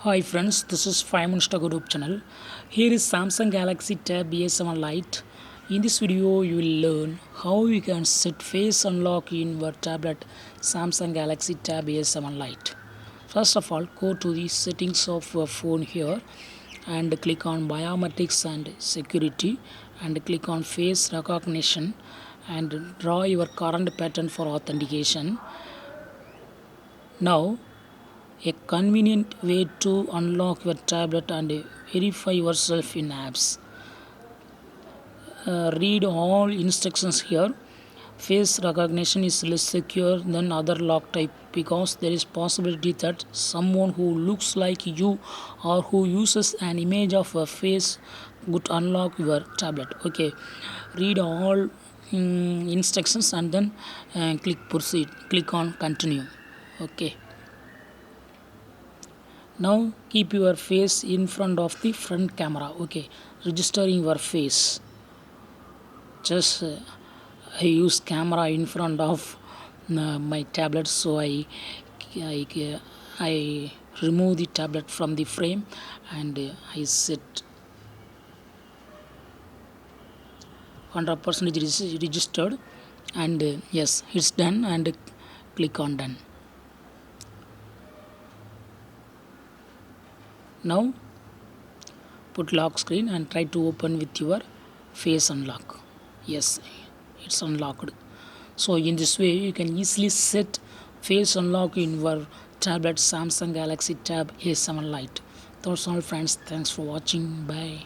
Hi friends, this is 5 Minutes YouTube channel. Here is Samsung Galaxy Tab A7 Lite. In this video, you will learn how you can set face unlock in your tablet Samsung Galaxy Tab A7 Lite. First of all, go to the settings of your phone here and click on biometrics and security and click on face recognition and draw your current pattern for authentication. Now a convenient way to unlock your tablet and verify yourself in apps. Read all instructions here. Face recognition is less secure than other lock type because there is possibility that someone who looks like you or who uses an image of a face would unlock your tablet. Okay, read all instructions and then click on continue. Okay, now keep your face in front of the front camera. Okay, registering your face. Just I use camera in front of my tablet, so I I remove the tablet from the frame and I set 100% registered and yes, it's done and click on done. Now put lock screen and try to open with your face unlock. Yes, it's unlocked. So in this way you can easily set face unlock in your tablet Samsung Galaxy Tab A7 Lite. That's all friends, thanks for watching, bye.